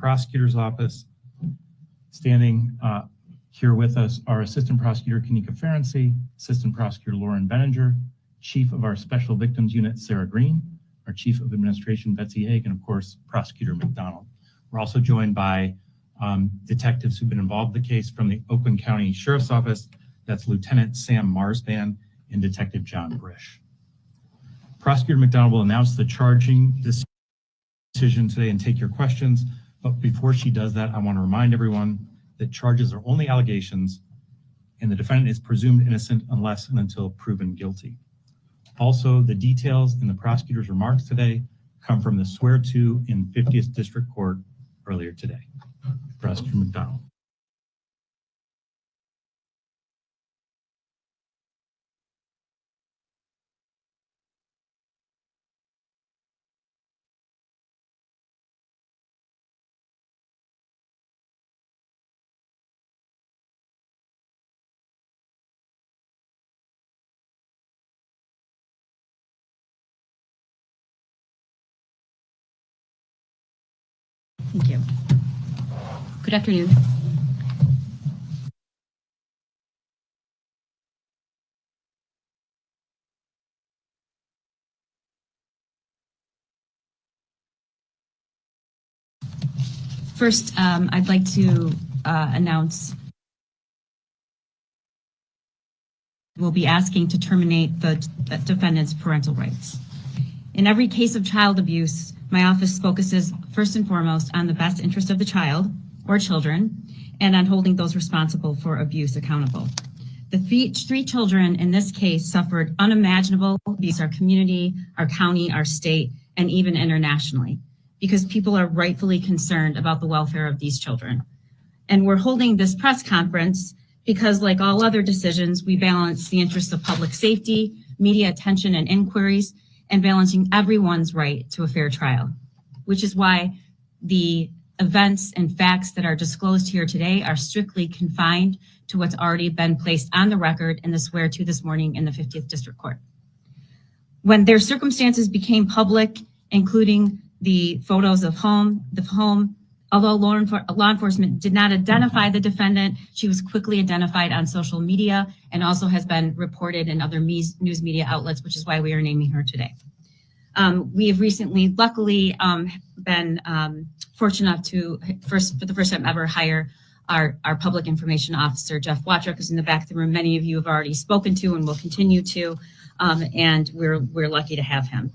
Prosecutor's Office. Standing here with us are Assistant Prosecutor Kanika Ferenczi, Assistant Prosecutor Lauren Benninger, Chief of our Special Victims Unit, Sarah Green, our Chief of Administration, Betsy Haig, and of course, Prosecutor McDonald. We're also joined by detectives who've been involved in the case from the Oakland County Sheriff's Office. That's Lieutenant Sam Marsban and Detective John Brish. Prosecutor McDonald will announce the charging decision today and take your questions. But before she does that, I want to remind everyone that charges are only allegations and the defendant is presumed innocent unless and until proven guilty. Also, the details in the prosecutor's remarks today come from the swear-to in 50th District Court earlier today. Prosecutor McDonald. Thank you. Good afternoon. First, I'd like to announce we'll be asking to terminate the defendant's parental rights. In every case of child abuse, my office focuses first and foremost on the best interest of the child or children and on holding those responsible for abuse accountable. The three children in this case suffered unimaginable abuse in our community, our county, our state, and even internationally, because people are rightfully concerned about the welfare of these children. And we're holding this press conference because, like all other decisions, we balance the interests of public safety, media attention and inquiries, and balancing everyone's right to a fair trial, which is why the events and facts that are disclosed here today are strictly confined to what's already been placed on the record in the swear-to this morning in the 50th District Court. When their circumstances became public, including the photos of the home, although law enforcement did not identify the defendant, she was quickly identified on social media and also has been reported in other news media outlets, which is why we are naming her today. We have recently, luckily, been fortunate enough to, for the first time ever, hire our public information officer, Jeff Watrick, who's in the back of the room. Many of you have already spoken to and will continue to, and we're lucky to have him.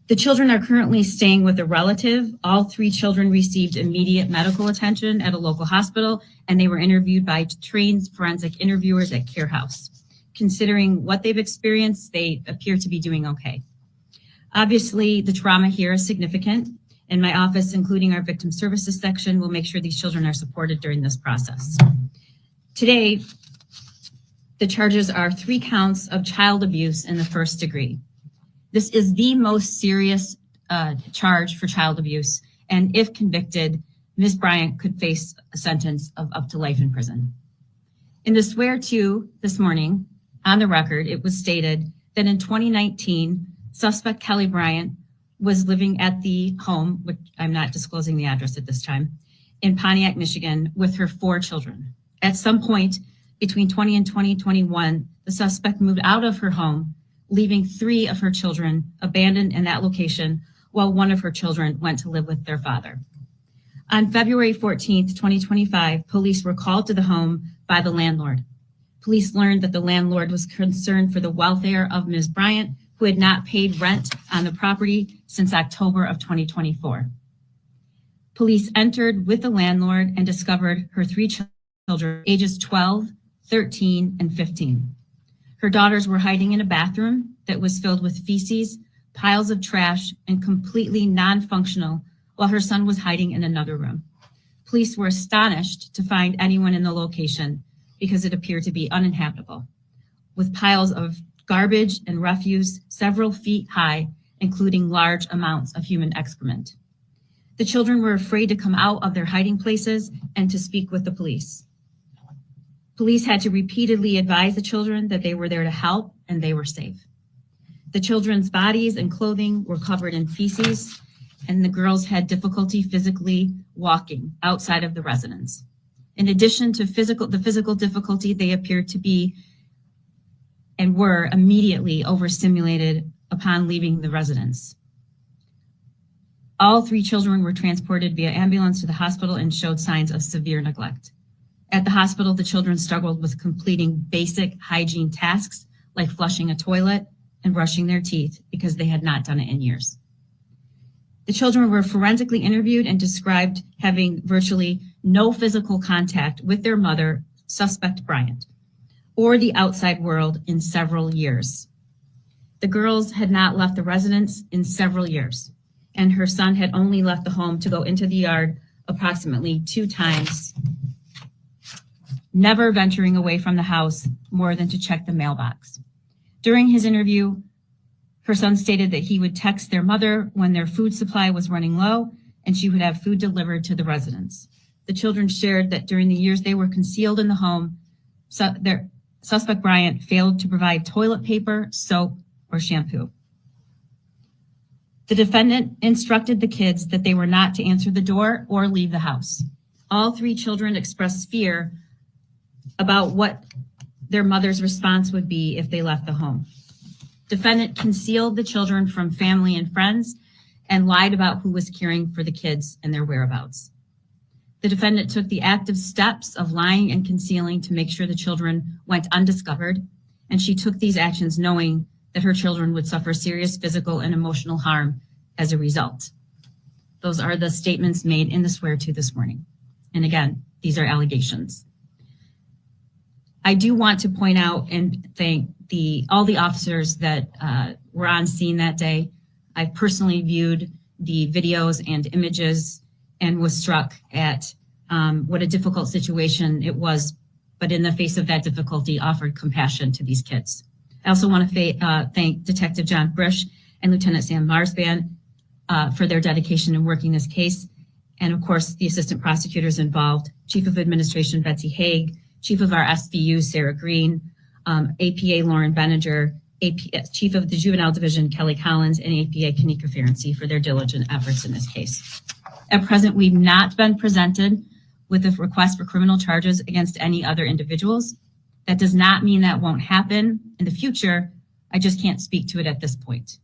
The children are currently staying with a relative. All three children received immediate medical attention at a local hospital, and they were interviewed by trained forensic interviewers at Care House. Considering what they've experienced, they appear to be doing okay. Obviously, the trauma here is significant, and my office, including our victim services section, will make sure these children are supported during this process. Today, the charges are 3 counts of child abuse in the first degree. This is the most serious charge for child abuse, and if convicted, Ms. Bryant could face a sentence of up to life in prison. In the swear-to this morning, on the record, it was stated that in 2019, suspect Kelly Bryant was living at the home, which I'm not disclosing the address at this time, in Pontiac, Michigan, with her 4 children. At some point between 20 and 2021, the suspect moved out of her home, leaving 3 of her children abandoned in that location, while 1 of her children went to live with their father. On February 14th, 2025, police were called to the home by the landlord. Police learned that the landlord was concerned for the welfare of Ms. Bryant, who had not paid rent on the property since October of 2024. Police entered with the landlord and discovered her 3 children, ages 12, 13, and 15. Her daughters were hiding in a bathroom that was filled with feces, piles of trash, and completely non-functional, while her son was hiding in another room. Police were astonished to find anyone in the location because it appeared to be uninhabitable, with piles of garbage and refuse several feet high, including large amounts of human excrement. The children were afraid to come out of their hiding places and to speak with the police. Police had to repeatedly advise the children that they were there to help and they were safe. The children's bodies and clothing were covered in feces, and the girls had difficulty physically walking outside of the residence. In addition to the physical difficulty, they appeared to be and were immediately overstimulated upon leaving the residence. All 3 children were transported via ambulance to the hospital and showed signs of severe neglect. At the hospital, the children struggled with completing basic hygiene tasks like flushing a toilet and brushing their teeth because they had not done it in years. The children were forensically interviewed and described having virtually no physical contact with their mother, suspect Bryant, or the outside world in several years. The girls had not left the residence in several years, and her son had only left the home to go into the yard approximately 2 times, never venturing away from the house more than to check the mailbox. During his interview, her son stated that he would text their mother when their food supply was running low and she would have food delivered to the residence. The children shared that during the years they were concealed in the home, their suspect Bryant failed to provide toilet paper, soap, or shampoo. The defendant instructed the kids that they were not to answer the door or leave the house. All 3 children expressed fear about what their mother's response would be if they left the home. Defendant concealed the children from family and friends and lied about who was caring for the kids and their whereabouts. The defendant took the active steps of lying and concealing to make sure the children went undiscovered, and she took these actions knowing that her children would suffer serious physical and emotional harm as a result. Those are the statements made in the swear-to this morning. And again, these are allegations. I do want to point out and thank all the officers that were on scene that day. I personally viewed the videos and images and was struck at what a difficult situation it was, but in the face of that difficulty, offered compassion to these kids. I also want to thank Detective John Brish and Lieutenant Sam Marsban for their dedication in working this case. And of course, the assistant prosecutors involved, Chief of Administration Betsy Haig, Chief of our SVU Sarah Green, APA Lauren Benninger, Chief of the Juvenile Division Kelly Collins, and APA Kanika Ferenczi for their diligent efforts in this case. At present, we've not been presented with a request for criminal charges against any other individuals. That does not mean that won't happen in the future. I just can't speak to it at this point.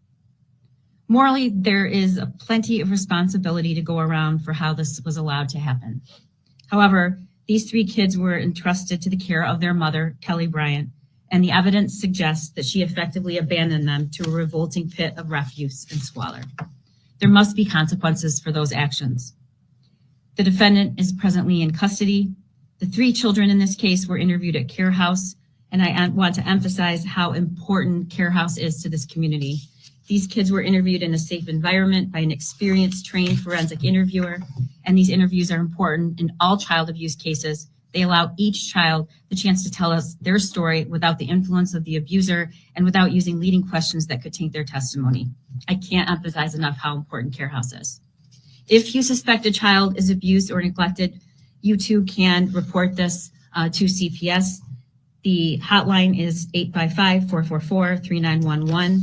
Morally, there is plenty of responsibility to go around for how this was allowed to happen. However, these 3 kids were entrusted to the care of their mother, Kelly Bryant, and the evidence suggests that she effectively abandoned them to a revolting pit of refuse and squalor. There must be consequences for those actions. The defendant is presently in custody. The 3 children in this case were interviewed at Care House, and I want to emphasize how important Care House is to this community. These kids were interviewed in a safe environment by an experienced, trained forensic interviewer, and these interviews are important in all child abuse cases. They allow each child the chance to tell us their story without the influence of the abuser and without using leading questions that could taint their testimony. I can't emphasize enough how important Care House is. If you suspect a child is abused or neglected, you too can report this to CPS. The hotline is 855-444-3911.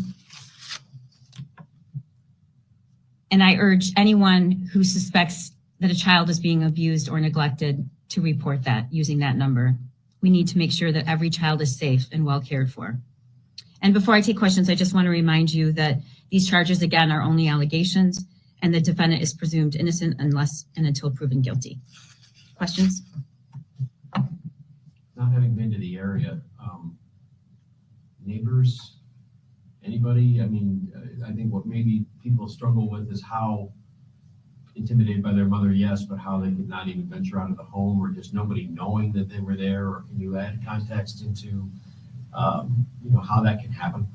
And I urge anyone who suspects that a child is being abused or neglected to report that using that number. We need to make sure that every child is safe and well cared for. And before I take questions, I just want to remind you that these charges, again, are only allegations, and the defendant is presumed innocent unless and until proven guilty. Questions? Not having been to the area, neighbors, anybody? I mean, I think what maybe people struggle with is how intimidated by their mother, yes, but how they could not even venture out of the home, or just nobody knowing that they were there. Or can you add context into how that can happen?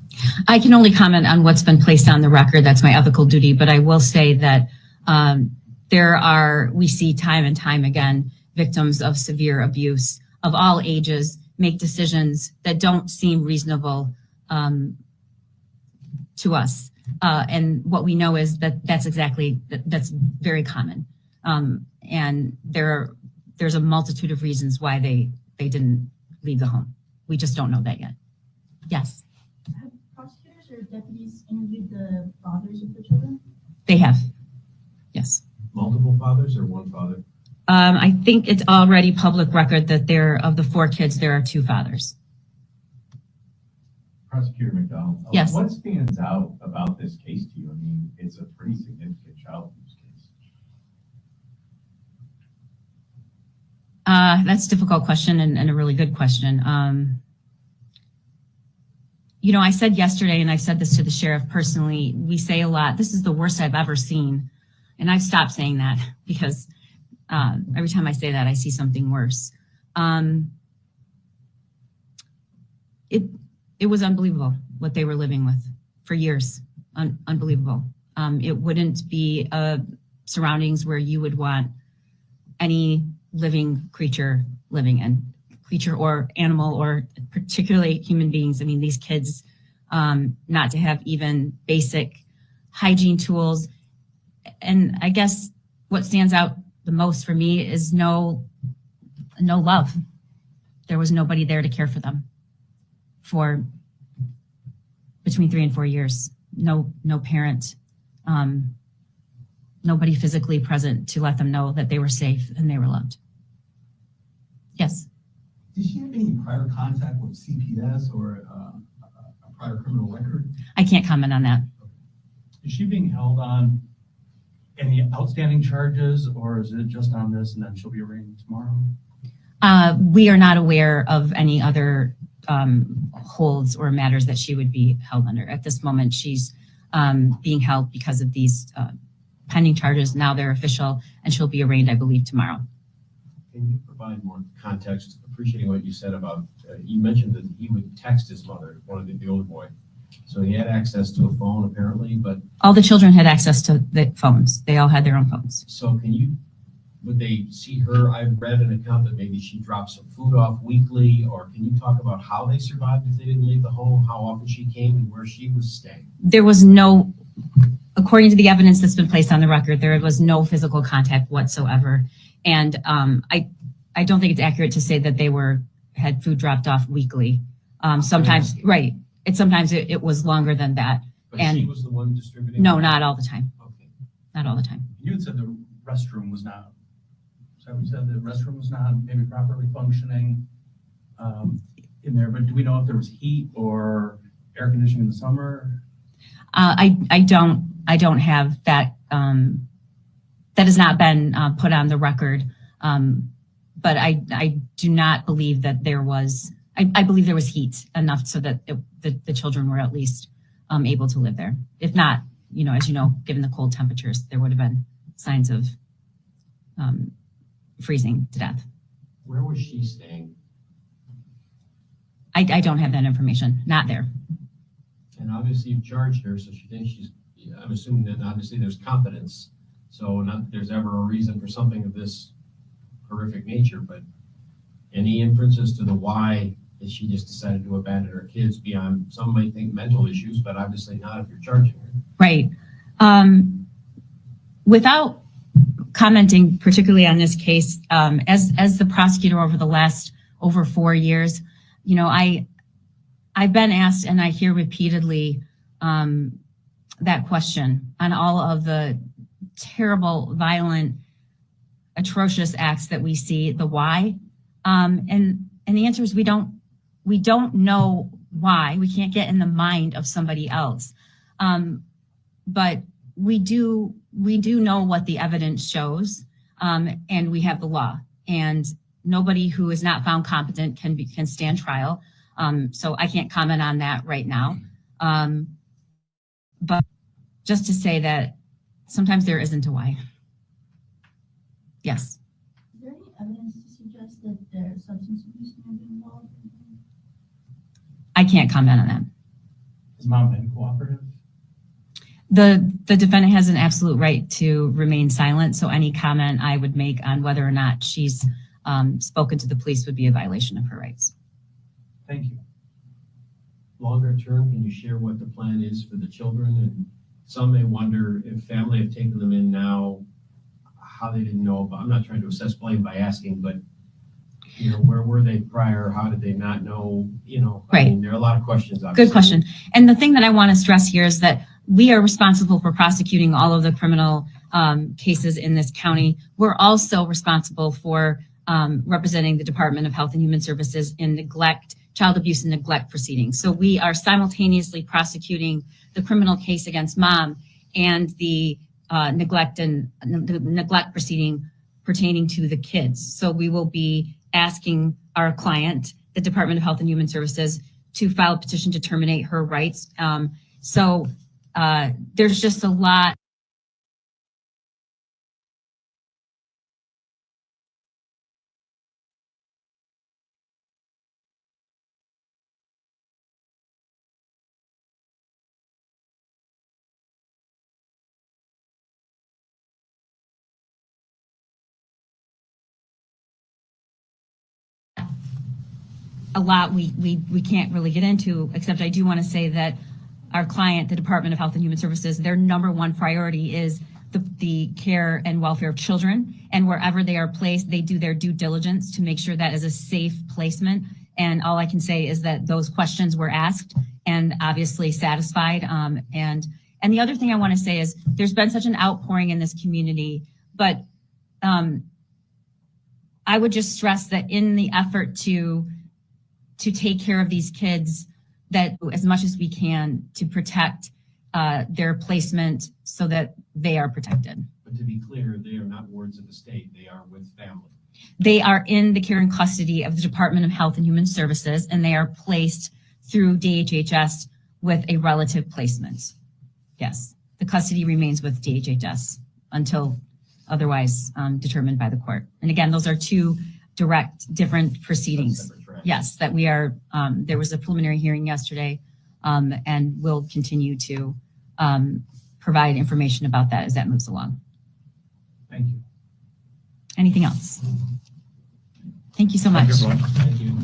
I can only comment on what's been placed on the record. That's my ethical duty. But I will say that we see time and time again, victims of severe abuse of all ages make decisions that don't seem reasonable to us. And what we know is that's very common. And there's a multitude of reasons why they didn't leave the home. We just don't know that yet. Yes. Have prosecutors or deputies interviewed the fathers of the children? They have. Yes. Multiple fathers or one father? I think it's already public record that of the 4 kids, there are 2 fathers. Prosecutor McDonald. Yes. What stands out about this case to you? I mean, it's a pretty significant child abuse case. That's a difficult question and a really good question. You know, I said yesterday, and I've said this to the sheriff personally, we say a lot, this is the worst I've ever seen. And I've stopped saying that because every time I say that, I see something worse. It was unbelievable what they were living with for years. Unbelievable. It wouldn't be surroundings where you would want any living creature living in, creature or animal, or particularly human beings. I mean, these kids, not to have even basic hygiene tools. And I guess what stands out the most for me is no love. There was nobody there to care for them for between 3 and 4 years. No parent, nobody physically present to let them know that they were safe and they were loved. Yes. Did she have any prior contact with CPS or a prior criminal record? I can't comment on that. Is she being held on any outstanding charges, or is it just on this and then she'll be arraigned tomorrow? We are not aware of any other holds or matters that she would be held under. At this moment, she's being held because of these pending charges. Now they're official, and she'll be arraigned, I believe, tomorrow. Can you provide more context, appreciating what you said about, you mentioned that he would text his mother, one of the older boy. So he had access to a phone apparently, but All the children had access to the phones. They all had their own phones. so would they see her? I've read an account that maybe she dropped some food off weekly, or can you talk about how they survived if they didn't leave the home, how often she came and where she was staying? There was no, according to the evidence that's been placed on the record, there was no physical contact whatsoever. And I don't think it's accurate to say that they had food dropped off weekly. Sometimes, right. Sometimes it was longer than that. But And- she was the one distributing? No, not all the time. Okay. Not all the time. You had said the restroom was not, so we said the restroom was not maybe properly functioning in there, but do we know if there was heat or air conditioning in the summer? I don't have that. That has not been put on the record. But I do not believe that there was. I believe there was heat enough so that the children were at least able to live there. If not, as you know, given the cold temperatures, there would have been signs of freezing to death. Where was she staying? I don't have that information. Not there. And obviously you've charged her, so she thinks I'm assuming that obviously there's competence. So not that there's ever a reason for something of this horrific nature, but any inferences to the why that she just decided to abandon her kids beyond, some might think mental issues, but obviously not if you're charging her. Right. Without commenting particularly on this case, as the prosecutor over the last over 4 years, I've been asked, and I hear repeatedly that question on all of the terrible, violent, atrocious acts that we see, the why. And the answer is we don't know why. We can't get in the mind of somebody else. But we do know what the evidence shows, and we have the law. And nobody who is not found competent can stand trial. So I can't comment on that right now. But just to say that sometimes there isn't a why. Yes. Is there any evidence to suggest that there's substance abuse may be involved? I can't comment on that. Has mom been cooperative? The defendant has an absolute right to remain silent. So any comment I would make on whether or not she's spoken to the police would be a violation of her rights. Thank you. Longer term, can you share what the plan is for the children? And some may wonder if family have taken them in now, how they didn't know about, I'm not trying to assess blame by asking, but where were they prior? How did they not know? Right. I mean, there are a lot of questions. Obviously. Good question. And the thing that I want to stress here is that we are responsible for prosecuting all of the criminal cases in this county. We're also responsible for representing the Department of Health and Human Services in child abuse and neglect proceedings. So we are simultaneously prosecuting the criminal case against mom and the neglect proceeding pertaining to the kids. So we will be asking our client, the Department of Health and Human Services, to file a petition to terminate her rights. So there's just a lot. We can't really get into, except I do want to say that our client, the Department of Health and Human Services, their number one priority is the care and welfare of children. And wherever they are placed, they do their due diligence to make sure that is a safe placement. And all I can say is that those questions were asked and obviously satisfied. And the other thing I want to say is there's been such an outpouring in this community, but I would just stress that in the effort to take care of these kids, that as much as we can to protect their placement so that they are protected. But to be clear, they are not wards of the state. They are with family. They are in the care and custody of the Department of Health and Human Services, and they are placed through DHHS with a relative placement. Yes, the custody remains with DHHS until otherwise determined by the court. And again, those are two different proceedings. Separate tracks. Yes, that we are, there was a preliminary hearing yesterday, and we'll continue to provide information about that as that moves along. Thank you. Anything else? Thank you so much. Thank you.